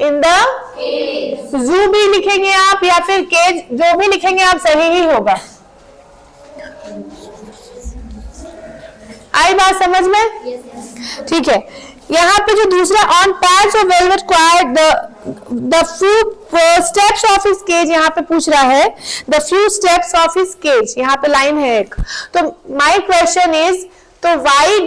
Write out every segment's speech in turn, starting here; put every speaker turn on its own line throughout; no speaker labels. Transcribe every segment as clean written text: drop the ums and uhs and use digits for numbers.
In the zoo भी लिखेंगे आप या फिर केज, जो भी लिखेंगे आप सही ही होगा। आई बात समझ में? ठीक है, यहाँ पे जो दूसरा on pads of velvet quiet the few steps of his cage यहाँ पे पूछ रहा है, the few steps of his cage, यहाँ पे लाइन है एक। तो माय क्वेश्चन इज, तो व्हाई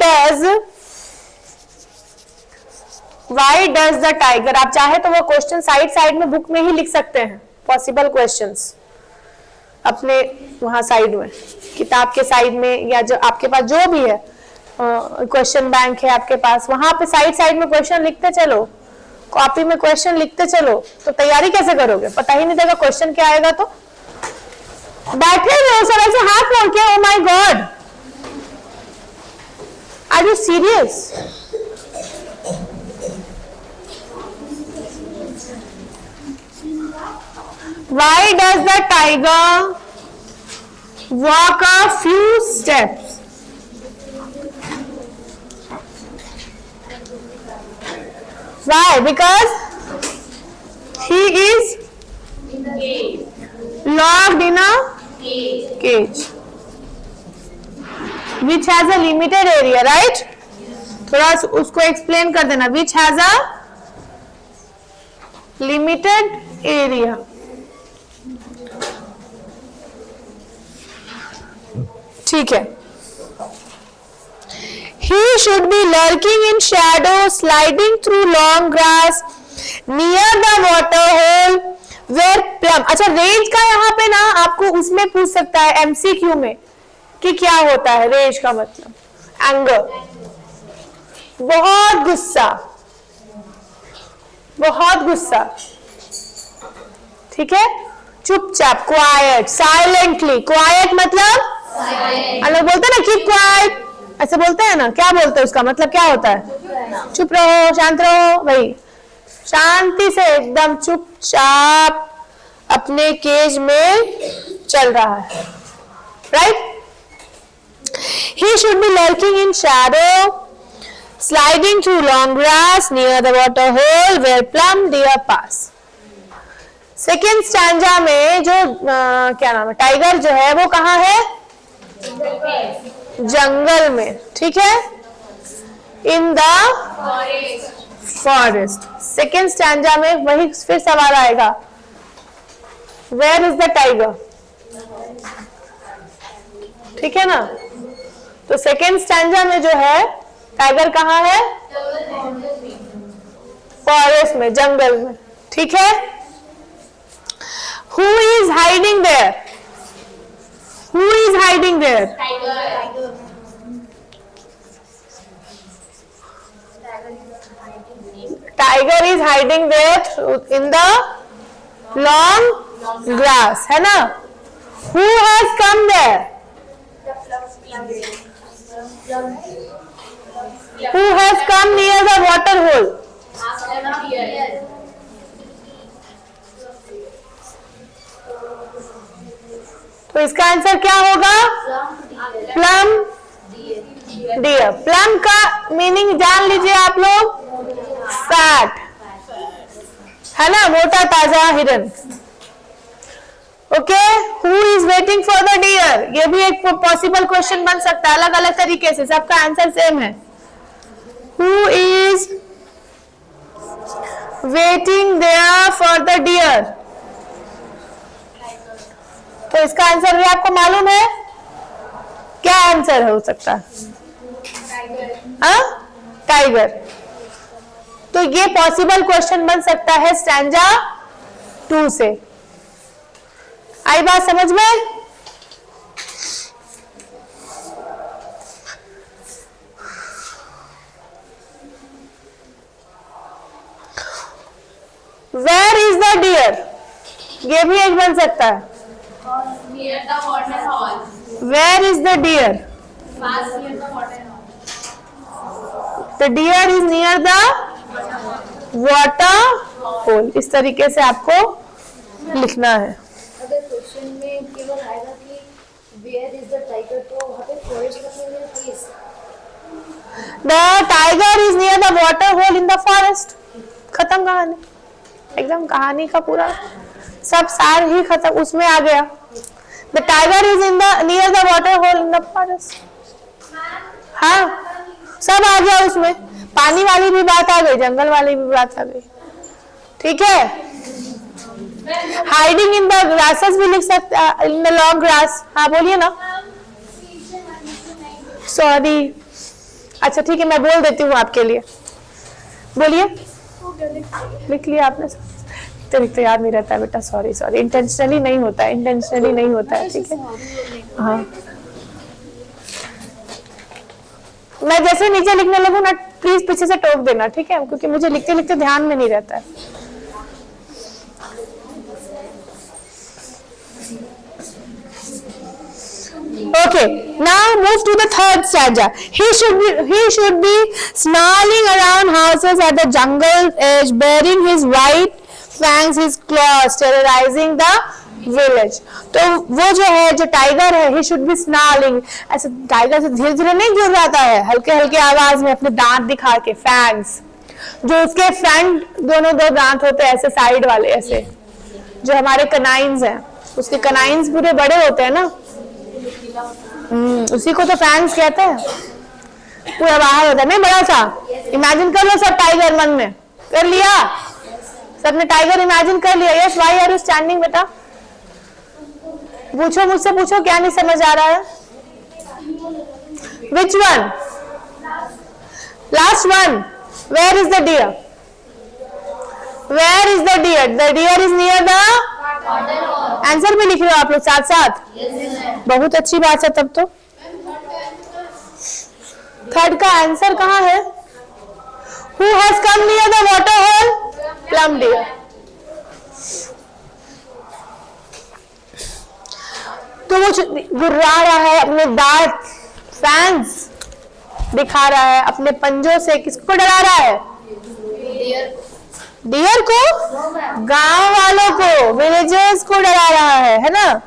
डज द टाइगर, आप चाहे तो वो क्वेश्चन साइड में बुक में ही लिख सकते हैं, पॉसिबल क्वेश्चंस अपने वहां साइड में, किताब के साइड में, या जो आपके पास जो भी है क्वेश्चन बैंक है आपके पास, वहां पे साइड में क्वेश्चन लिखते चलो, कॉपी में क्वेश्चन लिखते चलो। तो तैयारी कैसे करोगे, पता ही नहीं देगा क्वेश्चन क्या आएगा। तो बैठे रहो सब ऐसे हाथ मोड़ के, oh my God, are you serious? Why does the tiger walk a few steps? Why? Because he is locked in a cage which has a limited area, right? थोड़ा उसको एक्सप्लेन कर देना, which has a limited area. ठीक है, he should be lurking in shadow, sliding through long grass near the water hole where plum। अच्छा, raise का यहाँ पे ना आपको उसमें पूछ सकता है एमसीक्यू में कि क्या होता है रेज का मतलब, एंगर, बहुत गुस्सा, बहुत गुस्सा, ठीक है। चुपचाप, क्वाइट, साइलेंटली, क्वाइट मतलब अलग बोलते हैं ना, कीप क्वाइट, ऐसे बोलते हैं ना, क्या बोलते हैं उसका मतलब क्या होता है? चुप रहो, शांत रहो, भाई शांति से एकदम चुपचाप अपने केज में चल रहा है, right? He should be lurking in shadow, sliding through long grass near the water hole where plum deer pass। Second stanza में जो क्या नाम है, टाइगर जो है वो कहाँ है? जंगल में, ठीक है, इन द फॉरेस्ट। सेकेंड स्टैंजा में वही फिर सवाल आएगा, वेयर इज द टाइगर, ठीक है ना। तो सेकेंड स्टैंजा में जो है टाइगर कहाँ है? फॉरेस्ट में, जंगल में, ठीक है। Who is hiding there? Who is hiding there? Tiger. Tiger is hiding there in the long grass, है ना? Who has come there? Who has come near the water hole? तो इसका आंसर क्या होगा? Plump deer. प्लम का meaning जान लीजिए आप लोग, फैट, है ना, मोटा ताजा हिरन। Okay, who is waiting for the deer, ये भी एक पॉसिबल क्वेश्चन बन सकता है, अलग अलग तरीके से, सबका आंसर सेम है। Who is waiting there for the deer, तो इसका आंसर भी आपको मालूम है, क्या आंसर हो सकता है? टाइगर। तो ये पॉसिबल क्वेश्चन बन सकता है स्टैंजा 2 से। आई बात समझ में? वेयर इज द डियर, ये भी एक बन सकता है। Near the water hole. Where is the deer? Near the water hole. The deer is near the water hole। इस तरीके से आपको लिखना है।
अगर क्वेश्चन में केवल आएगा कि where is the tiger, तो वहाँ पे forest का क्या place?
The tiger is near the water hole in the forest। खत्म कहानी। एकदम कहानी का पूरा सब सार ही खत्म उसमें आ गया। The tiger is in the near the water hole in the forest. हाँ सब आ गया उसमें, पानी वाली भी बात आ गई, जंगल वाली भी बात आ गई। ठीक है, हाइडिंग इन द ग्रासेस भी लिख सकते, इन द लॉन्ग ग्रास। हाँ बोलिए ना, सॉरी। अच्छा ठीक है, मैं बोल देती हूँ आपके लिए, बोलिए। लिख लिया आपने? तो लिखते याद नहीं रहता है बेटा, सॉरी सॉरी, इंटेंशनली नहीं होता है, इंटेंशनली नहीं होता है। ठीक है, हाँ मैं जैसे नीचे लिखने लगूँ ना, प्लीज पीछे से टोक देना, ठीक है, क्योंकि मुझे लिखते लिखते ध्यान में नहीं रहता है। Okay, now move to the third stanza. He should be snarling around houses at the jungle edge, bearing his white fangs, his claws, terrorizing the village. तो वो जो है, जो टाइगर है, he should be snarling, ऐसे tiger से धीरे धीरे नहीं गिर जाता है, हल्के हल्के आवाज में अपने दांत दिखा के, फैंग्स, जो उसके फ्रंट दोनों दो दांत होते हैं ऐसे साइड वाले, ऐसे जो हमारे कनाइंस हैं, उसके कनाइंस पूरे बड़े होते हैं ना, उसी को तो फैंस कहते हैं, पूरा बाहर होता है नहीं, बड़ा सा। इमेजिन कर लो सब टाइगर मन में, कर लिया सबने टाइगर इमेजिन कर लिया? Yes, why are you standing बेटा? पूछो मुझसे, पूछो क्या नहीं समझ आ रहा है? Which one? Last one. Where is the deer? Where is the deer? The deer is near the, answer भी लिख रहे हो आप लोग साथ साथ? बहुत अच्छी बात है तब तो। थर्ड का आंसर कहाँ है? Who has come near the water hole? Plum deer. तो वो गुर्रा रहा है, अपने दांत फैंस दिखा रहा है, अपने पंजों से किसको डरा रहा है? डियर को, गांव वालों को, विलेजर्स को डरा रहा है ना?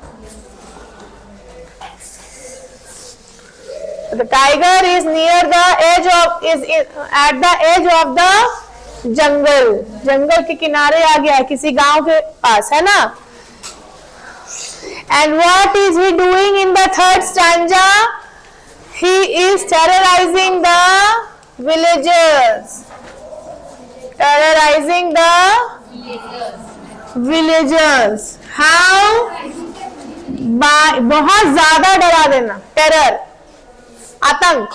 The tiger is near the edge of, is at the edge of the jungle. जंगल के किनारे आ गया है, किसी गांव के पास, है ना? And what is he doing in the third stanza? He is terrorizing the villagers. Terrorizing the villagers. How? बहुत ज्यादा डरा देना, टेरर, आतंक।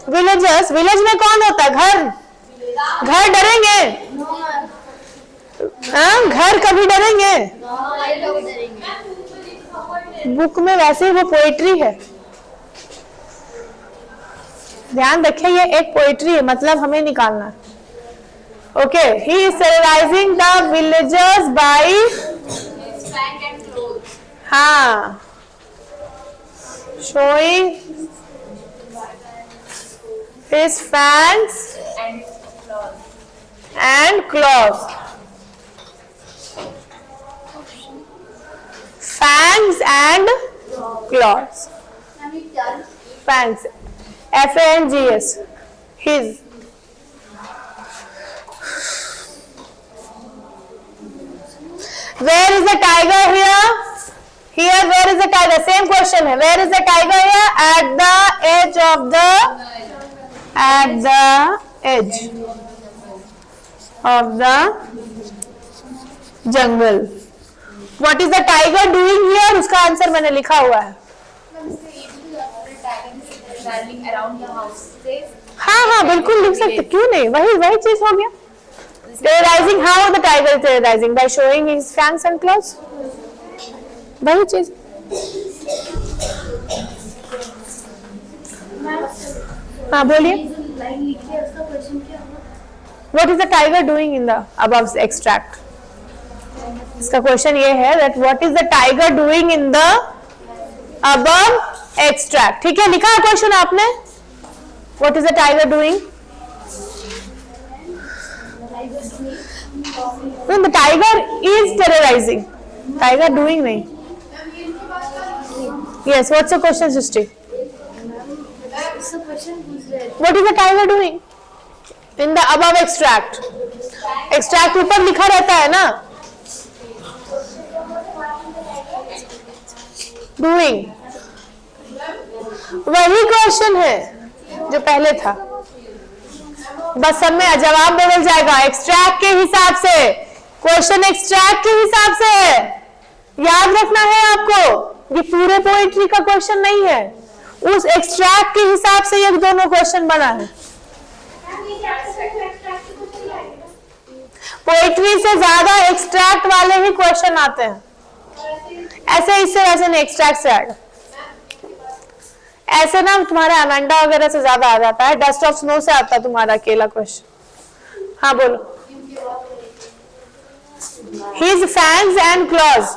विलेजर्स, विलेज में कौन होता है? घर, घर डरेंगे? घर कभी डरेंगे? बुक में वैसे ही वो पोइट्री है, ध्यान रखिए, ये एक पोइट्री है, मतलब हमें निकालना। Okay, he is terrorising the villagers by, हाँ, showing his fangs and claws. Fangs and claws. Fangs. F-A-N-G-S. His. Where is the tiger here? Here, where is the tiger? Same question है. Where is the tiger here? At the edge of the, at the edge of the jungle. What is the tiger doing here? उसका answer मैंने लिखा हुआ है। हाँ हाँ बिल्कुल लिख सकते, क्यों नहीं, वही वही चीज हो गया। Terrorizing, how the tiger is terrorizing? By showing his fangs and claws. वही चीज। हाँ बोलिए। What is the tiger doing in the above extract? इसका क्वेश्चन ये है that what is the tiger doing in the above extract? ठीक है, लिखा है क्वेश्चन आपने? What is the tiger doing? No, the tiger is terrorizing. Tiger doing नहीं। Yes, what's the question, Srishti? What is the tiger doing in the above extract? Extract ऊपर लिखा रहता है ना, डूइंग, वही क्वेश्चन है जो पहले था, बस सब में जवाब बदल जाएगा एक्सट्रैक्ट के हिसाब से। क्वेश्चन एक्सट्रैक्ट के हिसाब से है, याद रखना है आपको, ये पूरे पोएट्री का क्वेश्चन नहीं है, उस एक्सट्रैक्ट के हिसाब से ये दोनों क्वेश्चन बना है। पोएट्री से ज्यादा एक्सट्रैक्ट वाले ही क्वेश्चन आते हैं, ऐसे इससे वैसे नहीं, एक्सट्रैक्ट से आएगा। ऐसे ना तुम्हारे अमेंडा वगैरह से ज्यादा आ जाता है, डस्ट ऑफ स्नो से आता है तुम्हारा अकेला क्वेश्चन। हाँ बोलो। His fangs and claws,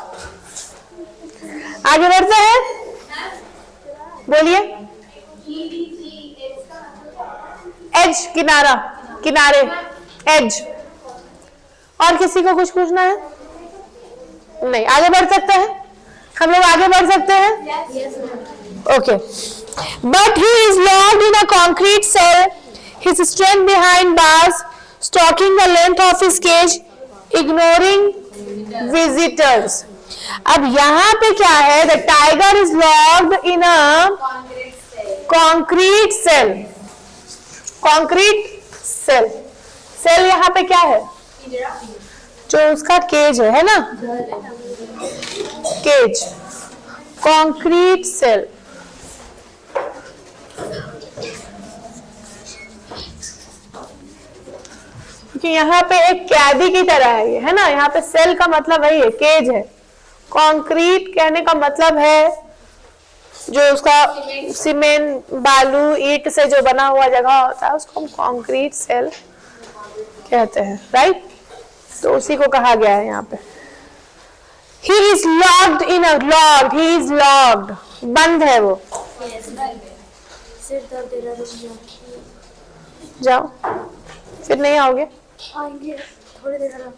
आगे बढ़ते हैं, बोलिए। एज, किनारा, किनारे, एज। और किसी को कुछ पूछना है? नहीं, आगे बढ़ सकते हैं, हम लोग आगे बढ़ सकते हैं। Okay. But he is locked in a concrete cell, his strength behind bars, stalking the length of his cage, ignoring visitors. अब यहाँ पे क्या है? The tiger is locked in a concrete cell. Concrete cell. Cell यहाँ पे क्या है? जो उसका केज है ना? केज. Concrete cell. क्योंकि यहाँ पे एक कैदी की तरह है ये, है ना? यहाँ पे सेल का मतलब वही है, केज है। कंक्रीट कहने का मतलब है जो उसका सीमेंट, बालू, ईंट से जो बना हुआ जगह होता है उसको हम कंक्रीट सेल कहते हैं, राइट? तो उसी को कहा गया है यहाँ पे। He is locked in a locked, he is locked, बंद है वो। जाओ, फिर नहीं आओगे?
आएंगे थोड़ी देर में।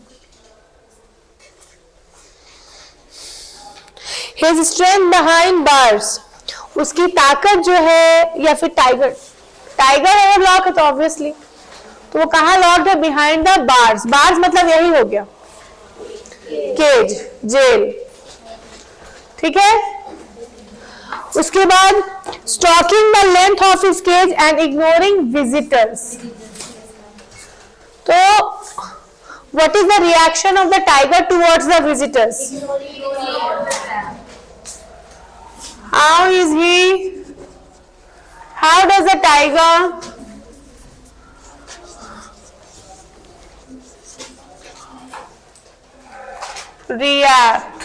His strength behind bars, उसकी ताकत जो है, या फिर टाइगर, टाइगर अगर लॉक है तो ऑब्वियसली, तो वो कहाँ लॉक्ड है? Behind the bars. बार्स मतलब यही हो गया, केज, जेल, ठीक है? उसके बाद stalking the length of his cage and ignoring visitors. तो what is the reaction of the tiger towards the visitors? How is he? How does the tiger react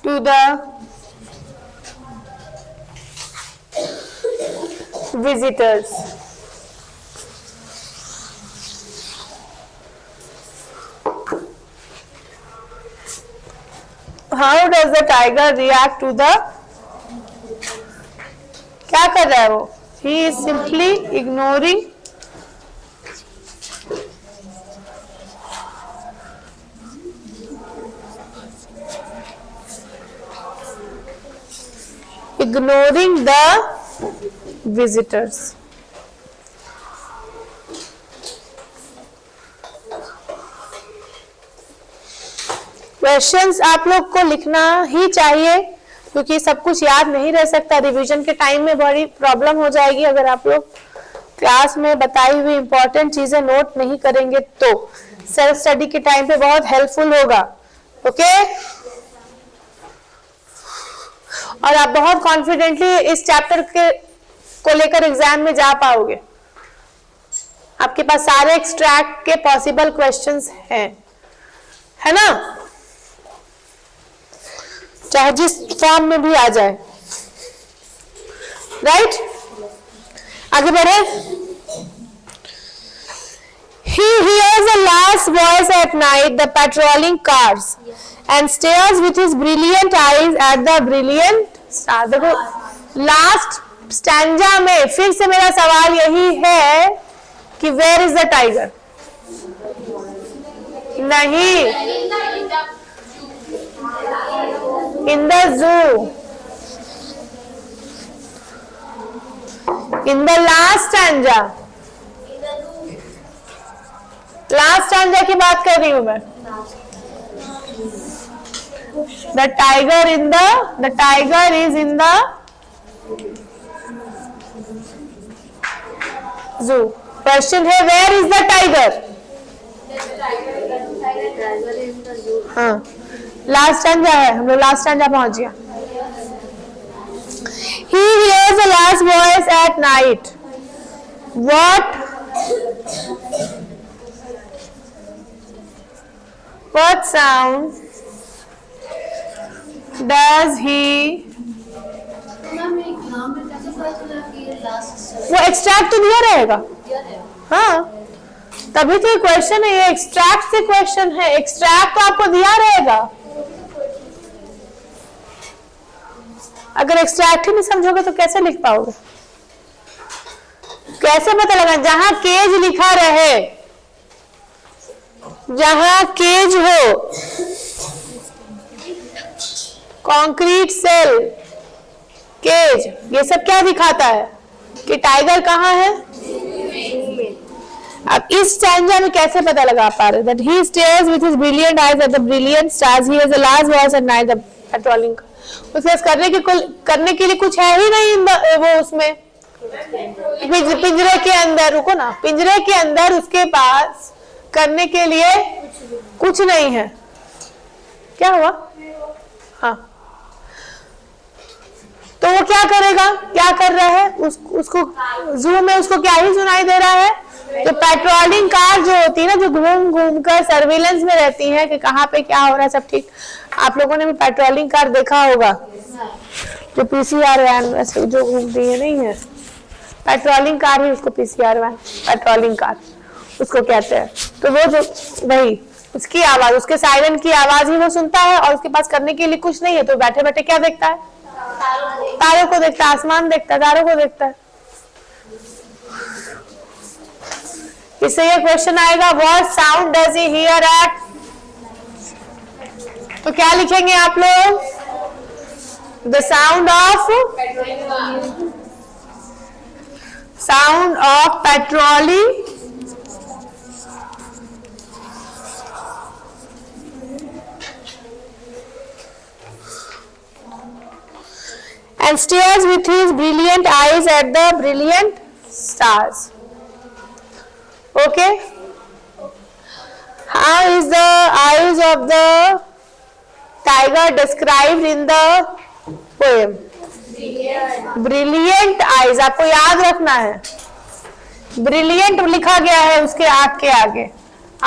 to the visitors? How does the tiger react to the? क्या कर रहा है वो? He is simply ignoring the visitors. Questions आप लोग को लिखना ही चाहिए क्योंकि सब कुछ याद नहीं रह सकता। रिवीजन के टाइम में बड़ी प्रॉब्लम हो जाएगी अगर आप लोग क्लास में बताई हुई इंपॉर्टेंट चीजें नोट नहीं करेंगे तो। सेल्फ स्टडी के टाइम पे बहुत हेल्पफुल होगा। ओके, और आप बहुत कॉन्फिडेंटली इस चैप्टर के को लेकर एग्जाम में जा पाओगे। आपके पास सारे एक्सट्रैक्ट के पॉसिबल क्वेश्चंस हैं, है ना? चाहे जिस फॉर्म में भी आ जाए, राइट? आगे बढ़े। He hears the last voice at night, the patrolling cars, and stares with his brilliant eyes at the brilliant star. देखो लास्ट स्टैंजा में फिर से मेरा सवाल यही है कि where is the tiger? नहीं, in the zoo, in the last stanza, stanza की बात कर रही हूं मैं। The tiger is in the zoo. Question है वेयर इज द टाइगर। हाँ, लास्ट स्टैंजा है, हम लोग लास्ट स्टैंजा पहुंच गया। He hears the last voice at night. What sound does he? वो एक्सट्रैक्ट तो दिया रहेगा। हाँ, तभी तो क्वेश्चन है, ये एक्सट्रैक्ट से क्वेश्चन है। एक्सट्रैक्ट तो आपको दिया रहेगा। अगर एक्सट्रैक्ट ही नहीं समझोगे तो कैसे लिख पाओगे? कैसे पता लगा? जहां केज लिखा रहे, जहां केज हो, कंक्रीट सेल, केज, ये सब क्या दिखाता है कि टाइगर कहाँ है? अब इस स्टैंजा में कैसे पता लगा पा रहे? That he stares with his brilliant eyes at the brilliant stars. He has the last voice at night. The patrolling. उसके करने के लिए कुछ है ही नहीं वो उसमें पिंजरे के अंदर। रुको ना, पिंजरे के अंदर उसके पास करने के लिए कुछ नहीं है। क्या हुआ? हाँ, तो वो क्या करेगा? क्या कर रहा है? उसको जू में उसको क्या ही सुनाई दे रहा है? तो पेट्रोलिंग कार जो होती है ना, जो घूम घूम कर सर्विलेंस में रहती है कि कहाँ पे क्या हो रहा है, सब ठीक। आप लोगों ने भी पेट्रोलिंग कार देखा होगा, जो पीसीआर वैन जो घूमती है, नहीं है? पेट्रोलिंग कार ही उसको पीसीआर वैन, पेट्रोलिंग कार उसको कहते हैं। तो वो जो वही उसकी आवाज, उसके सायरन की आवाज ही वो सुनता है, और उसके पास करने के लिए कुछ नहीं है, तो बैठे बैठे क्या देखता है? तारों को देखता है, आसमान देखता है, तारों को देखता है। इससे ये क्वेश्चन आएगा, what sound does he here eight? तो क्या लिखेंगे आप लोग? The sound of patrolling and stares with his brilliant eyes at the brilliant stars. Okay? How is the eyes of the tiger described in the poem? Brilliant eyes, आपको याद रखना है। Brilliant लिखा गया है उसके आंख के आगे।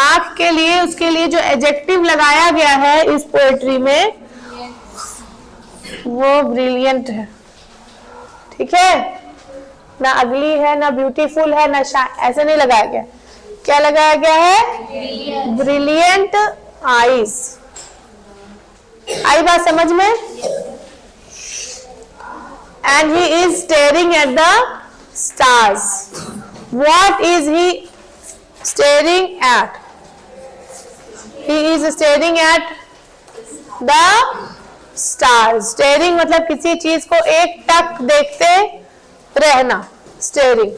आंख के लिए, उसके लिए जो एडजेक्टिव लगाया गया है इस पोएट्री में, वो ब्रिलियंट है। ठीक है? ना अगली है, ना ब्यूटीफुल है, ना ऐसे नहीं लगाया गया। क्या लगाया गया है? Brilliant eyes. आई बात समझ में? And he is staring at the stars. What is he staring at? He is staring at the stars. Steering मतलब किसी चीज को एक टक देखते रहना। स्टेयरिंग,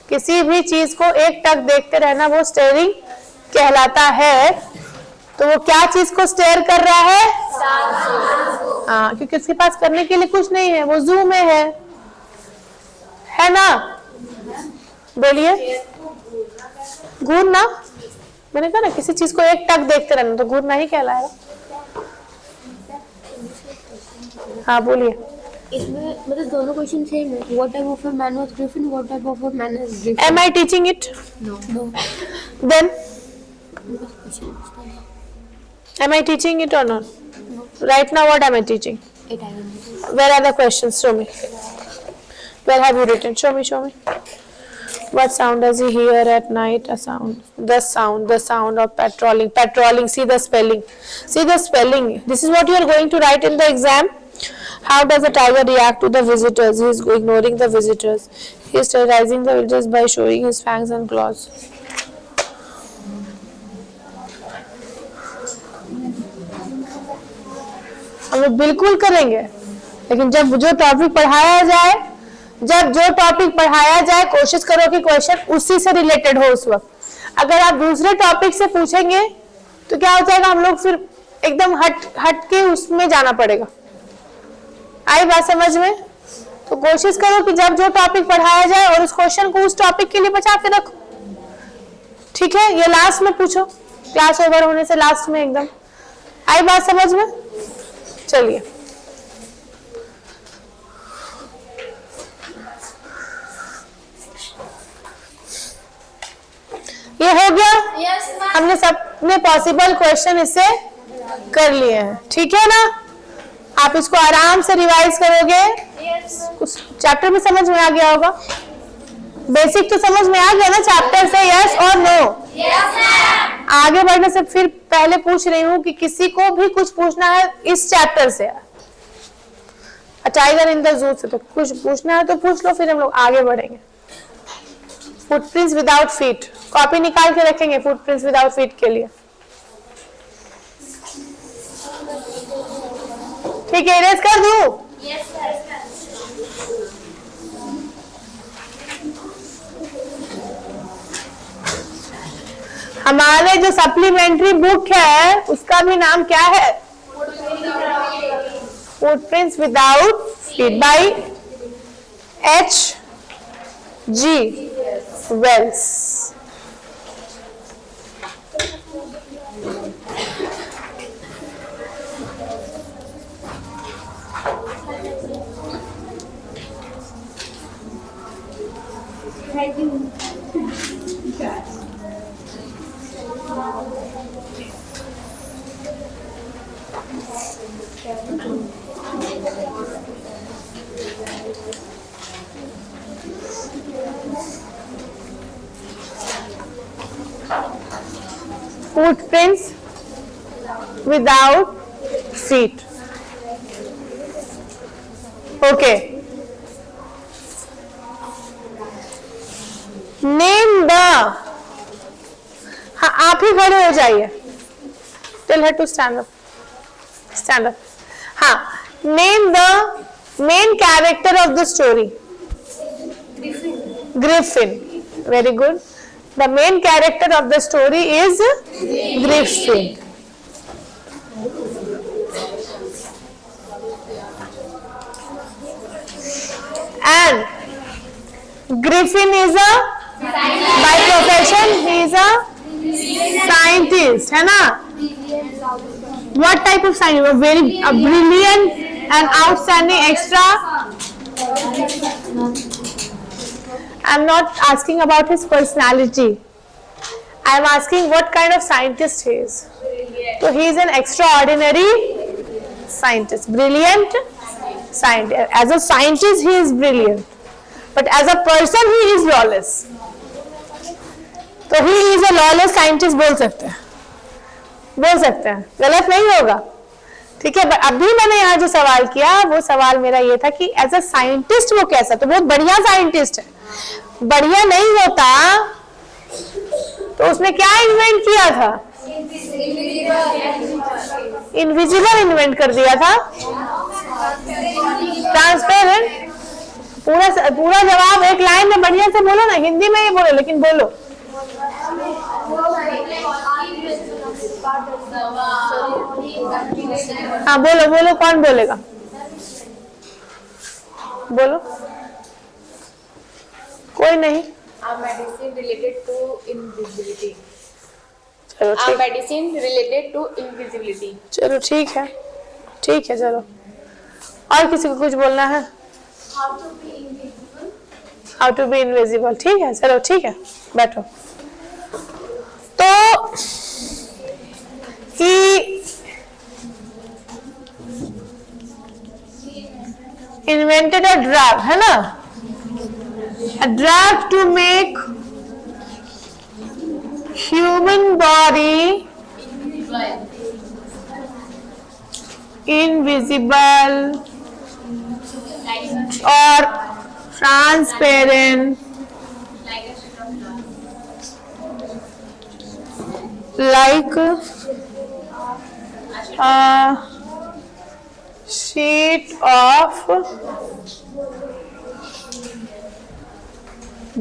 किसी भी चीज को एक टक देखते रहना, वो स्टेयरिंग कहलाता है। तो वो क्या चीज को स्टेयर कर रहा है? हाँ, क्योंकि उसके पास करने के लिए कुछ नहीं है, वो जू में है ना? बोलिए। घूरना, मैंने कहा ना, किसी चीज को एक टक देखते रहना, तो घूरना ही कहलाएगा। हाँ बोलिए।
इसमें मतलब दोनों क्वेश्चन सेम है। What type of a man was Griffin, what type of a man is Griffin?
Am I teaching it?
No.
Then am I teaching it or not?
No.
Right now what am I teaching? Where are the questions? Show me. Where have you written? Show me. What sound does he hear at night? A sound. The sound of patrolling. Patrolling. See the spelling. This is what you are going to write in the exam. How does the tiger react to the visitors? He is ignoring the visitors. He is terrorizing the visitors by showing his fangs and claws. हम लोग बिल्कुल करेंगे, लेकिन जब जो topic पढ़ाया जाए, कोशिश करो कि क्वेश्चन उसी से रिलेटेड हो उस वक्त। अगर आप दूसरे टॉपिक से पूछेंगे तो क्या हो जाएगा, हम लोग फिर एकदम हट के उसमें जाना पड़ेगा। आई बात समझ में? तो कोशिश करो कि जब जो टॉपिक पढ़ाया जाए और उस क्वेश्चन को उस टॉपिक के लिए बचा के रखो, ठीक है? ये लास्ट में पूछो, क्लास ओवर होने से लास्ट में एकदम। आई बात समझ में? चलिए, ये हो गया।
Yes, ma'am.
हमने सबने पॉसिबल क्वेश्चन इससे कर लिए हैं, ठीक है ना? आप इसको आराम से रिवाइज करोगे,
Yes, ma'am.
उस चैप्टर में समझ में आ गया होगा। बेसिक तो समझ में आ गया ना चैप्टर से, यस और नो?
Yes, ma'am.
आगे बढ़ने से फिर पहले पूछ रही हूँ कि किसी को भी कुछ पूछना है इस चैप्टर से, टाइगर इन द जू से, तो कुछ पूछना है तो पूछ लो, फिर हम लोग आगे बढ़ेंगे। फुटप्रिंट्स विदाउट फीट, कॉपी निकाल के रखेंगे फुटप्रिंट्स विदाउट फीट के लिए, ठीक है? इरेज कर दूं?
Yes, ma'am.
हमारे जो सप्लीमेंट्री बुक है उसका भी नाम क्या है? Footprints without feet by H.G. Wells। Footprints without feet. Okay. Name the, हाँ आप ही खड़े हो जाइए। Tell her to stand up. Stand up. हाँ, name the main character of the story. Griffin. Very good. The main character of the story is Griffin. And Griffin is a, by profession, he is a scientist, है ना? What type of scientist? A brilliant and outstanding extra. I'm not asking about his personality. I'm asking what kind of scientist he is. So he is an extraordinary scientist, brilliant scientist. As a scientist, he is brilliant, but as a person, he is lawless. तो he is a lawless scientist बोल सकते हैं, गलत नहीं होगा, ठीक है? अभी मैंने यहाँ जो सवाल किया वो सवाल मेरा ये था कि एज अ साइंटिस्ट वो कैसा, तो बहुत बढ़िया साइंटिस्ट है। बढ़िया नहीं होता तो उसने क्या इन्वेंट किया था? इनविजिबल इन्वेंट कर दिया था, ट्रांसपेरेंट। पूरा जवाब एक लाइन में बढ़िया से बोलो ना, हिंदी में ही बोलो, लेकिन बोलो। हाँ बोलो बोलो, कौन बोलेगा? बोलो, कोई नहीं।
medicine related to invisibility.
चलो ठीक,
medicine related to invisibility.
चलो ठीक है, ठीक है, चलो। और किसी को कुछ बोलना है? हाउ टू बी इनविजिबल, ठीक है, चलो ठीक है, बैठो। तो he invented a drug, है ना? A drug to make human body invisible or transparent, like a sheet of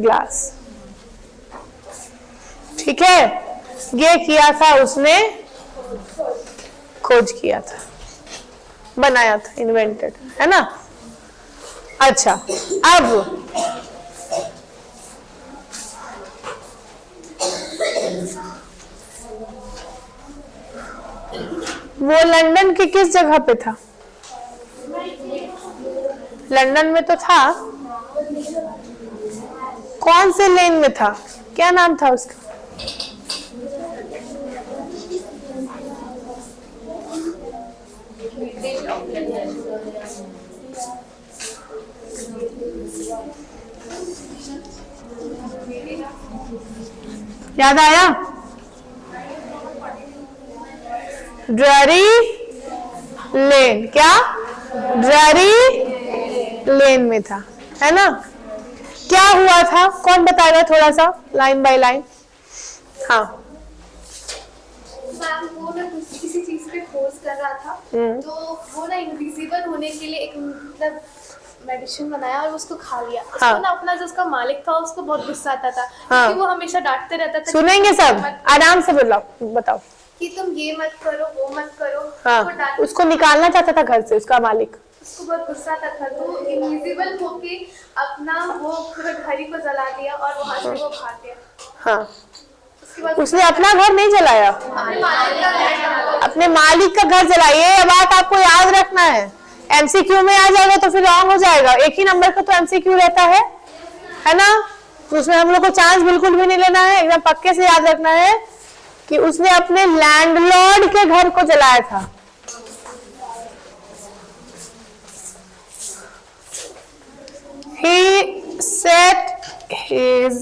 glass, ठीक ठीक है, ये किया था उसने, खोज किया था, बनाया था, इन्वेंटेड, है ना। अच्छा, अब वो लंदन की किस जगह पे था? लंदन में तो था, कौन से लेन में था, क्या नाम था उसका? याद आया? ड्ररी लेन, क्या ड्ररी लेन में था, है ना। क्या हुआ था, कौन बताएगा थोड़ा सा लाइन बाय लाइन? हाँ,
मैम वो ना किसी चीज पे खोज कर रहा था, तो वो ना इनविजिबल होने के लिए एक मतलब मेडिसिन बनाया और उसको खा लिया। उसको ना अपना जो उसका मालिक था उसको बहुत गुस्सा आता था, क्योंकि वो हमेशा डांटते रहता था।
सुनेंगे सब, आराम से बताओ
कि तुम ये मत करो, वो मत करो।
हाँ, उसको निकालना चाहता था घर से उसका मालिक।
उसको बहुत गुस्सा आता था, तो इनविजिबल होके अपना वो घड़ी को जला दिया और वहां से वो भाग गया।
हाँ, उसने अपना घर नहीं जलाया, अपने मालिक का घर जलाइए। ये बात आपको याद रखना है, एमसीक्यू में आ जाएगा तो फिर रॉन्ग हो जाएगा। एक ही नंबर का तो एमसीक्यू रहता है ना, तो उसमें हम लोग को चांस बिल्कुल भी नहीं लेना है, एकदम पक्के से याद रखना है कि उसने अपने लैंडलॉर्ड के घर को जलाया था। He set his